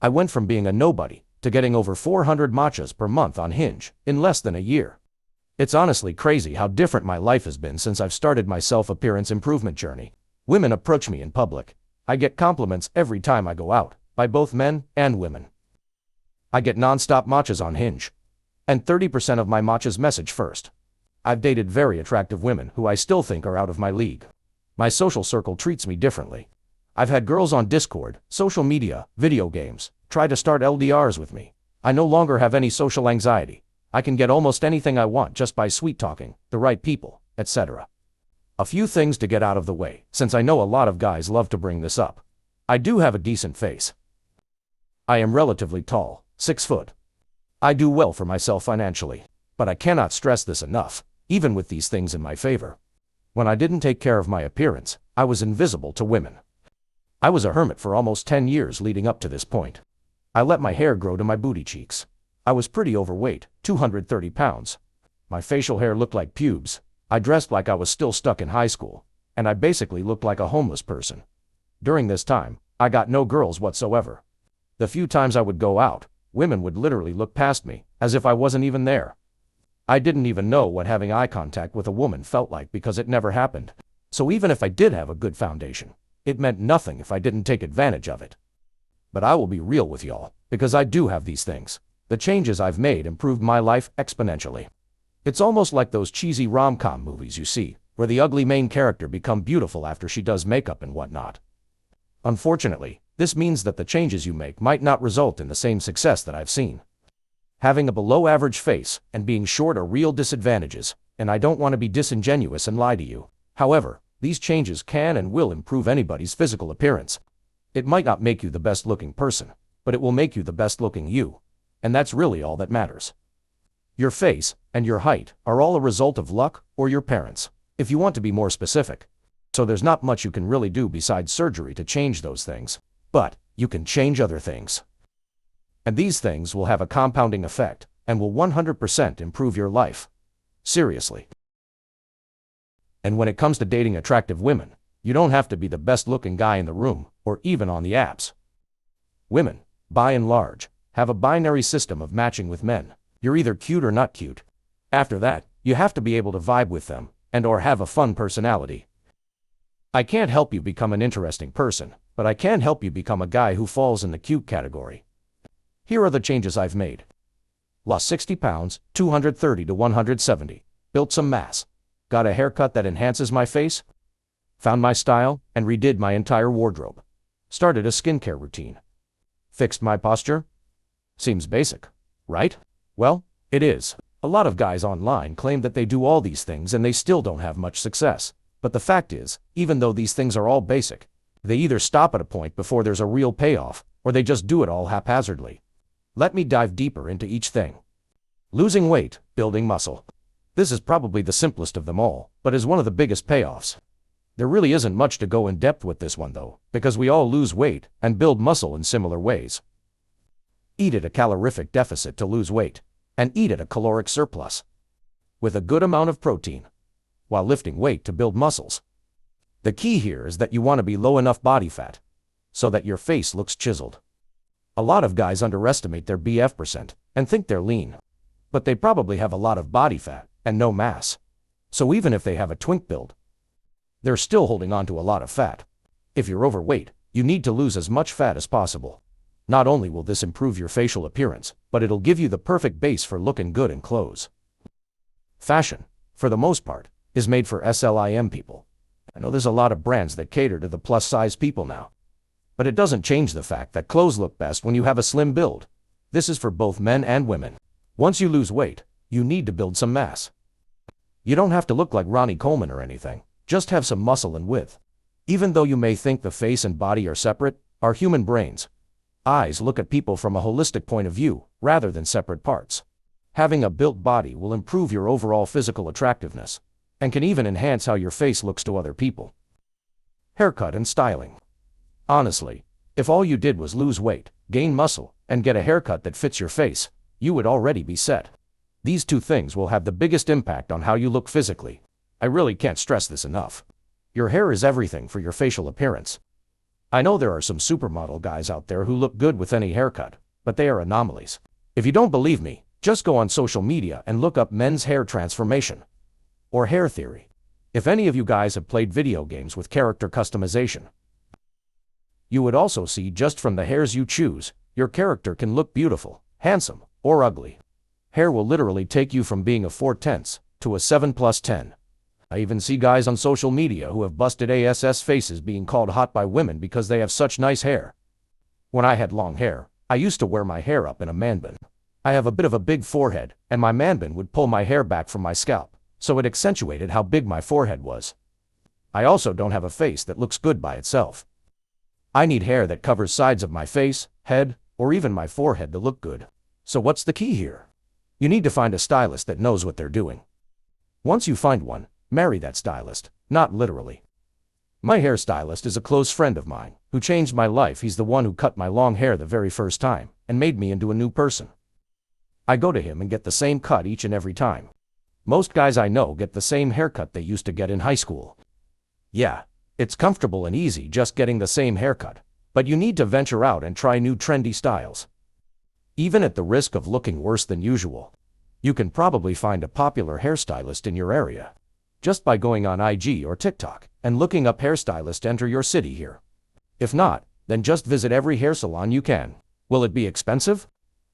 I went from being a nobody to getting over 400 matchas per month on Hinge in less than a year. It's honestly crazy how different my life has been since I've started my self-appearance improvement journey. Women approach me in public. I get compliments every time I go out, by both men and women. I get non-stop matchas on Hinge. And 30% of my matchas message first. I've dated very attractive women who I still think are out of my league. My social circle treats me differently. I've had girls on Discord, social media, video games, try to start LDRs with me. I no longer have any social anxiety. I can get almost anything I want just by sweet-talking, the right people, etc. A few things to get out of the way, since I know a lot of guys love to bring this up. I do have a decent face. I am relatively tall, 6 foot. I do well for myself financially, but I cannot stress this enough, even with these things in my favor. When I didn't take care of my appearance, I was invisible to women. I was a hermit for almost 10 years leading up to this point. I let my hair grow to my booty cheeks. I was pretty overweight, 230 pounds. My facial hair looked like pubes. I dressed like I was still stuck in high school, and I basically looked like a homeless person. During this time, I got no girls whatsoever. The few times I would go out, women would literally look past me, as if I wasn't even there. I didn't even know what having eye contact with a woman felt like because it never happened. So even if I did have a good foundation, it meant nothing if I didn't take advantage of it. But I will be real with y'all, because I do have these things. The changes I've made improved my life exponentially. It's almost like those cheesy rom-com movies you see, where the ugly main character becomes beautiful after she does makeup and whatnot. Unfortunately, this means that the changes you make might not result in the same success that I've seen. Having a below-average face and being short are real disadvantages, and I don't want to be disingenuous and lie to you. However, these changes can and will improve anybody's physical appearance. It might not make you the best-looking person, but it will make you the best-looking you. And that's really all that matters. Your face and your height are all a result of luck or your parents, if you want to be more specific. So there's not much you can really do besides surgery to change those things. But you can change other things. And these things will have a compounding effect and will 100% improve your life. Seriously. And when it comes to dating attractive women, you don't have to be the best-looking guy in the room or even on the apps. Women, by and large, have a binary system of matching with men. You're either cute or not cute. After that, you have to be able to vibe with them and or have a fun personality. I can't help you become an interesting person, but I can help you become a guy who falls in the cute category. Here are the changes I've made. Lost 60 pounds, 230 to 170. Built some mass. Got a haircut that enhances my face. Found my style and redid my entire wardrobe. Started a skincare routine. Fixed my posture. Seems basic, right? Well, it is. A lot of guys online claim that they do all these things and they still don't have much success. But the fact is, even though these things are all basic, they either stop at a point before there's a real payoff, or they just do it all haphazardly. Let me dive deeper into each thing. Losing weight, building muscle. This is probably the simplest of them all, but is one of the biggest payoffs. There really isn't much to go in depth with this one though, because we all lose weight and build muscle in similar ways. Eat at a calorific deficit to lose weight, and eat at a caloric surplus. With a good amount of protein, while lifting weight to build muscles. The key here is that you want to be low enough body fat, so that your face looks chiseled. A lot of guys underestimate their BF% and think they're lean. But they probably have a lot of body fat and no mass. So even if they have a twink build, they're still holding on to a lot of fat. If you're overweight, you need to lose as much fat as possible. Not only will this improve your facial appearance, but it'll give you the perfect base for looking good in clothes. Fashion, for the most part, is made for SLIM people. I know there's a lot of brands that cater to the plus-size people now. But it doesn't change the fact that clothes look best when you have a slim build. This is for both men and women. Once you lose weight, you need to build some mass. You don't have to look like Ronnie Coleman or anything, just have some muscle and width. Even though you may think the face and body are separate, our human brains, eyes look at people from a holistic point of view, rather than separate parts. Having a built body will improve your overall physical attractiveness, and can even enhance how your face looks to other people. Haircut and styling. Honestly, if all you did was lose weight, gain muscle, and get a haircut that fits your face, you would already be set. These two things will have the biggest impact on how you look physically. I really can't stress this enough. Your hair is everything for your facial appearance. I know there are some supermodel guys out there who look good with any haircut, but they are anomalies. If you don't believe me, just go on social media and look up men's hair transformation or hair theory. If any of you guys have played video games with character customization, you would also see just from the hairs you choose, your character can look beautiful, handsome, or ugly. Hair will literally take you from being a 4/10 to a 7+10. I even see guys on social media who have busted ass faces being called hot by women because they have such nice hair. When I had long hair, I used to wear my hair up in a man bun. I have a bit of a big forehead, and my man bun would pull my hair back from my scalp, so it accentuated how big my forehead was. I also don't have a face that looks good by itself. I need hair that covers sides of my face, head, or even my forehead to look good. So what's the key here? You need to find a stylist that knows what they're doing. Once you find one, marry that stylist, not literally. My hairstylist is a close friend of mine, who changed my life. He's the one who cut my long hair the very first time, and made me into a new person. I go to him and get the same cut each and every time. Most guys I know get the same haircut they used to get in high school. Yeah, it's comfortable and easy just getting the same haircut, but you need to venture out and try new trendy styles. Even at the risk of looking worse than usual, you can probably find a popular hairstylist in your area just by going on IG or TikTok and looking up hairstylist. Enter your city here. If not, then just visit every hair salon you can. Will it be expensive?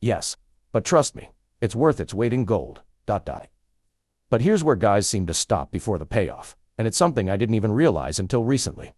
Yes, but trust me, it's worth its weight in gold. But here's where guys seem to stop before the payoff, and it's something I didn't even realize until recently.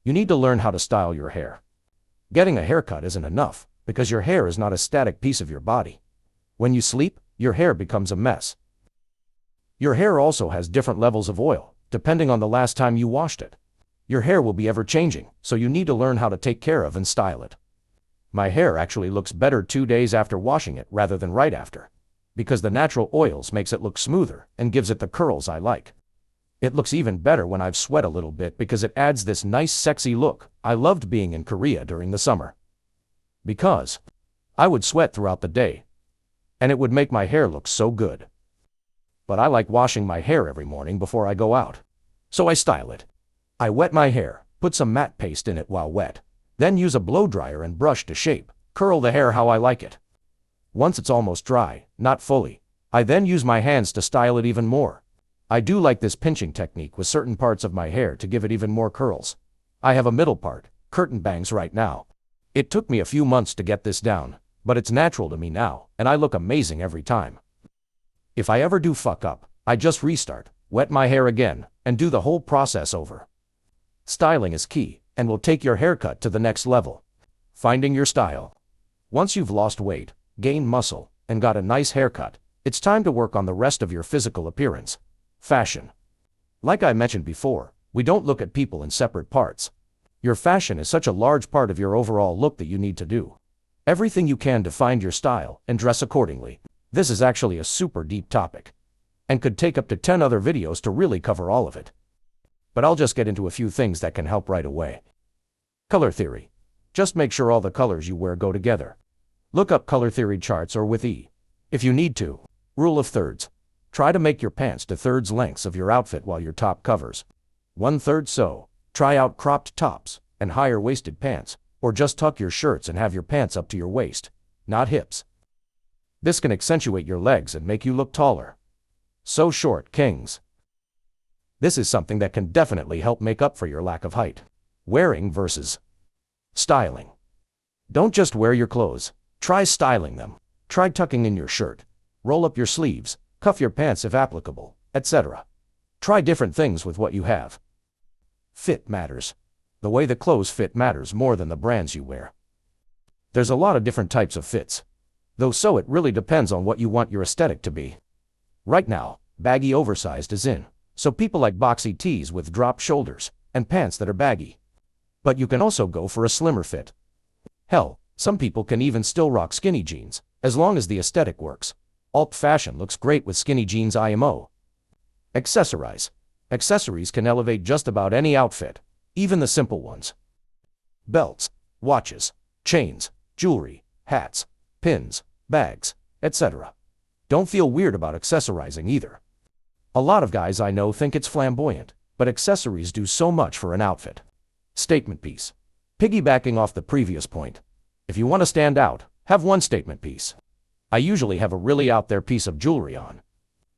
You need to learn how to style your hair. Getting a haircut isn't enough, because your hair is not a static piece of your body. When you sleep, your hair becomes a mess. Your hair also has different levels of oil, depending on the last time you washed it. Your hair will be ever-changing, so you need to learn how to take care of and style it. My hair actually looks better 2 days after washing it rather than right after, because the natural oils makes it look smoother and gives it the curls I like. It looks even better when I've sweat a little bit because it adds this nice sexy look. I loved being in Korea during the summer, because I would sweat throughout the day, and it would make my hair look so good. But I like washing my hair every morning before I go out, so I style it. I wet my hair, put some matte paste in it while wet, then use a blow dryer and brush to shape, curl the hair how I like it. Once it's almost dry, not fully, I then use my hands to style it even more. I do like this pinching technique with certain parts of my hair to give it even more curls. I have a middle part, curtain bangs right now. It took me a few months to get this down, but it's natural to me now, and I look amazing every time. If I ever do fuck up, I just restart, wet my hair again, and do the whole process over. Styling is key, and will take your haircut to the next level. Finding your style. Once you've lost weight, gained muscle, and got a nice haircut, it's time to work on the rest of your physical appearance. Fashion. Like I mentioned before, we don't look at people in separate parts. Your fashion is such a large part of your overall look that you need to do everything you can to find your style and dress accordingly. This is actually a super deep topic, and could take up to 10 other videos to really cover all of it. But I'll just get into a few things that can help right away. Color theory. Just make sure all the colors you wear go together. Look up color theory charts or with E, if you need to. Rule of thirds. Try to make your pants to thirds lengths of your outfit while your top covers 1/3 so. Try out cropped tops and higher waisted pants, or just tuck your shirts and have your pants up to your waist, not hips. This can accentuate your legs and make you look taller. So short, kings. This is something that can definitely help make up for your lack of height. Wearing versus styling. Don't just wear your clothes, try styling them. Try tucking in your shirt, roll up your sleeves, cuff your pants if applicable, etc. Try different things with what you have. Fit matters. The way the clothes fit matters more than the brands you wear. There's a lot of different types of fits, though, so it really depends on what you want your aesthetic to be. Right now, baggy oversized is in, so people like boxy tees with drop shoulders and pants that are baggy. But you can also go for a slimmer fit. Hell, some people can even still rock skinny jeans, as long as the aesthetic works. Alt fashion looks great with skinny jeans IMO. Accessorize. Accessories can elevate just about any outfit, even the simple ones. Belts, watches, chains, jewelry, hats, pins, bags, etc. Don't feel weird about accessorizing either. A lot of guys I know think it's flamboyant, but accessories do so much for an outfit. Statement piece. Piggybacking off the previous point, if you want to stand out, have one statement piece. I usually have a really out there piece of jewelry on.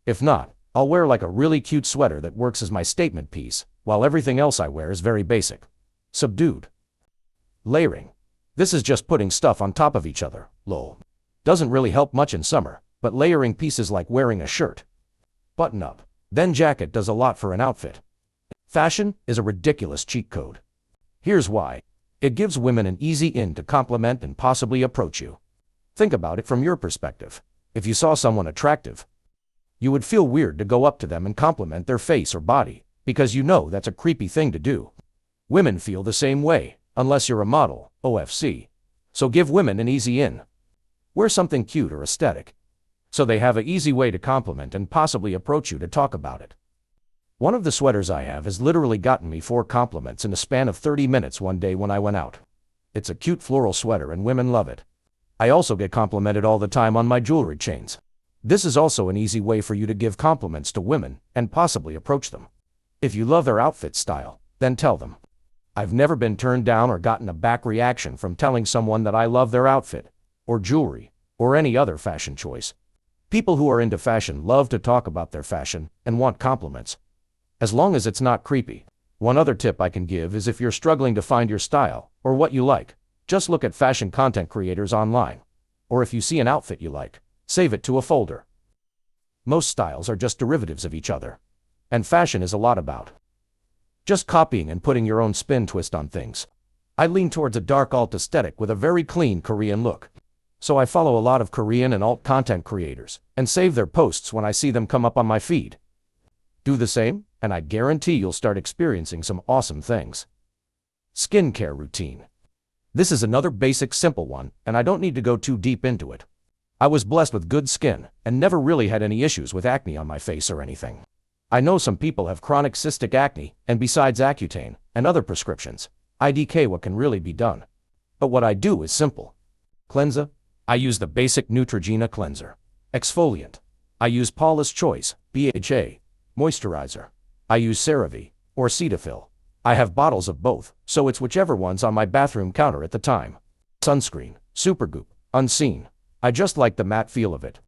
If not, I'll wear like a really cute sweater that works as my statement piece, while everything else I wear is very basic. Subdued. Layering. This is just putting stuff on top of each other, lol. Doesn't really help much in summer, but layering pieces like wearing a shirt, button up, then jacket does a lot for an outfit. Fashion is a ridiculous cheat code. Here's why. It gives women an easy in to compliment and possibly approach you. Think about it from your perspective. If you saw someone attractive, you would feel weird to go up to them and compliment their face or body, because you know that's a creepy thing to do. Women feel the same way, unless you're a model, OFC. So give women an easy in. Wear something cute or aesthetic, so they have an easy way to compliment and possibly approach you to talk about it. One of the sweaters I have has literally gotten me 4 compliments in a span of 30 minutes one day when I went out. It's a cute floral sweater and women love it. I also get complimented all the time on my jewelry chains. This is also an easy way for you to give compliments to women and possibly approach them. If you love their outfit style, then tell them. I've never been turned down or gotten a back reaction from telling someone that I love their outfit, or jewelry, or any other fashion choice. People who are into fashion love to talk about their fashion and want compliments, as long as it's not creepy. One other tip I can give is if you're struggling to find your style or what you like, just look at fashion content creators online. Or if you see an outfit you like, save it to a folder. Most styles are just derivatives of each other, and fashion is a lot about just copying and putting your own spin twist on things. I lean towards a dark alt aesthetic with a very clean Korean look. So I follow a lot of Korean and alt content creators and save their posts when I see them come up on my feed. Do the same, and I guarantee you'll start experiencing some awesome things. Skincare routine. This is another basic simple one, and I don't need to go too deep into it. I was blessed with good skin and never really had any issues with acne on my face or anything. I know some people have chronic cystic acne, and besides Accutane and other prescriptions, IDK what can really be done. But what I do is simple. Cleanser. I use the basic Neutrogena cleanser. Exfoliant. I use Paula's Choice, BHA. Moisturizer. I use CeraVe, or Cetaphil. I have bottles of both, so it's whichever one's on my bathroom counter at the time. Sunscreen. Supergoop. Unseen. I just like the matte feel of it.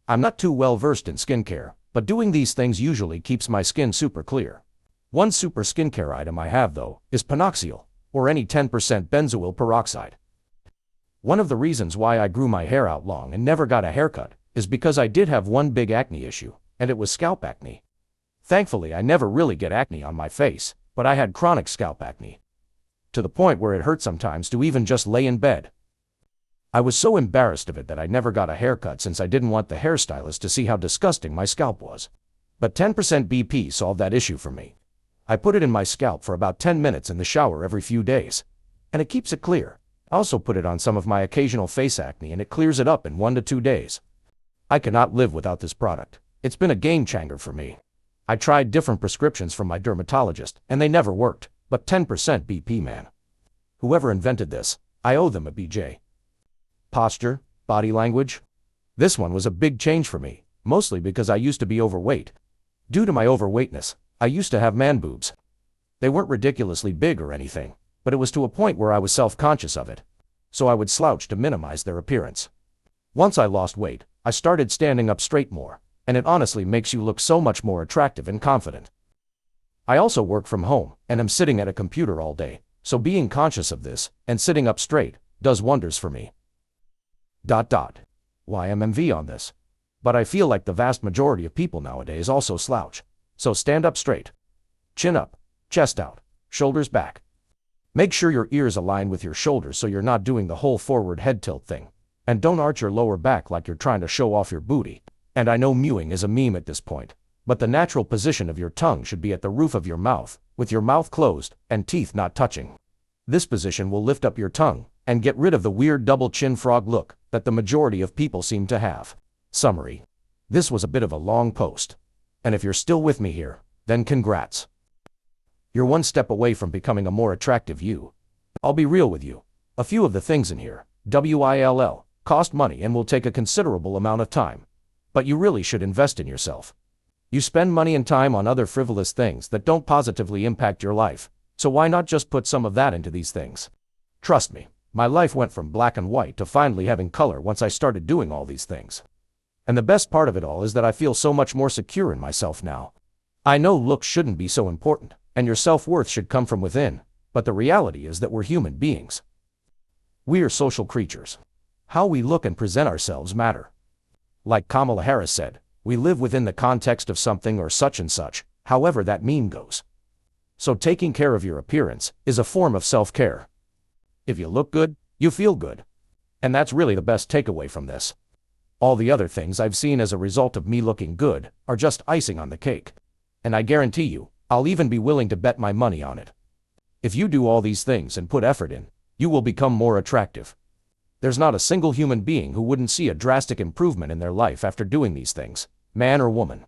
I'm not too well versed in skincare, but doing these things usually keeps my skin super clear. One super skincare item I have though, is Panoxyl, or any 10% benzoyl peroxide. One of the reasons why I grew my hair out long and never got a haircut is because I did have one big acne issue, and it was scalp acne. Thankfully I never really get acne on my face, but I had chronic scalp acne, to the point where it hurt sometimes to even just lay in bed. I was so embarrassed of it that I never got a haircut since I didn't want the hairstylist to see how disgusting my scalp was. But 10% BP solved that issue for me. I put it in my scalp for about 10 minutes in the shower every few days, and it keeps it clear. I also put it on some of my occasional face acne and it clears it up in 1 to 2 days. I cannot live without this product. It's been a game changer for me. I tried different prescriptions from my dermatologist and they never worked, but 10% BP man. Whoever invented this, I owe them a BJ. Posture, body language. This one was a big change for me, mostly because I used to be overweight. Due to my overweightness, I used to have man boobs. They weren't ridiculously big or anything, but it was to a point where I was self-conscious of it, so I would slouch to minimize their appearance. Once I lost weight, I started standing up straight more, and it honestly makes you look so much more attractive and confident. I also work from home, and am sitting at a computer all day, so being conscious of this, and sitting up straight, does wonders for me. Why I'm MV on this. But I feel like the vast majority of people nowadays also slouch. So stand up straight. Chin up, chest out, shoulders back. Make sure your ears align with your shoulders so you're not doing the whole forward head tilt thing. And don't arch your lower back like you're trying to show off your booty. And I know mewing is a meme at this point, but the natural position of your tongue should be at the roof of your mouth, with your mouth closed and teeth not touching. This position will lift up your tongue and get rid of the weird double chin frog look that the majority of people seem to have. Summary. This was a bit of a long post. And if you're still with me here, then congrats. You're one step away from becoming a more attractive you. I'll be real with you. A few of the things in here, WILL, cost money and will take a considerable amount of time. But you really should invest in yourself. You spend money and time on other frivolous things that don't positively impact your life, so why not just put some of that into these things? Trust me, my life went from black and white to finally having color once I started doing all these things. And the best part of it all is that I feel so much more secure in myself now. I know looks shouldn't be so important, and your self-worth should come from within, but the reality is that we're human beings. We're social creatures. How we look and present ourselves matter. Like Kamala Harris said, we live within the context of something or such and such, however that meme goes. So taking care of your appearance is a form of self-care. If you look good, you feel good. And that's really the best takeaway from this. All the other things I've seen as a result of me looking good are just icing on the cake. And I guarantee you, I'll even be willing to bet my money on it. If you do all these things and put effort in, you will become more attractive. There's not a single human being who wouldn't see a drastic improvement in their life after doing these things, man or woman.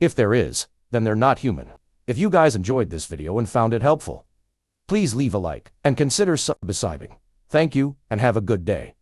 If there is, then they're not human. If you guys enjoyed this video and found it helpful, please leave a like and consider subscribing. Thank you and have a good day.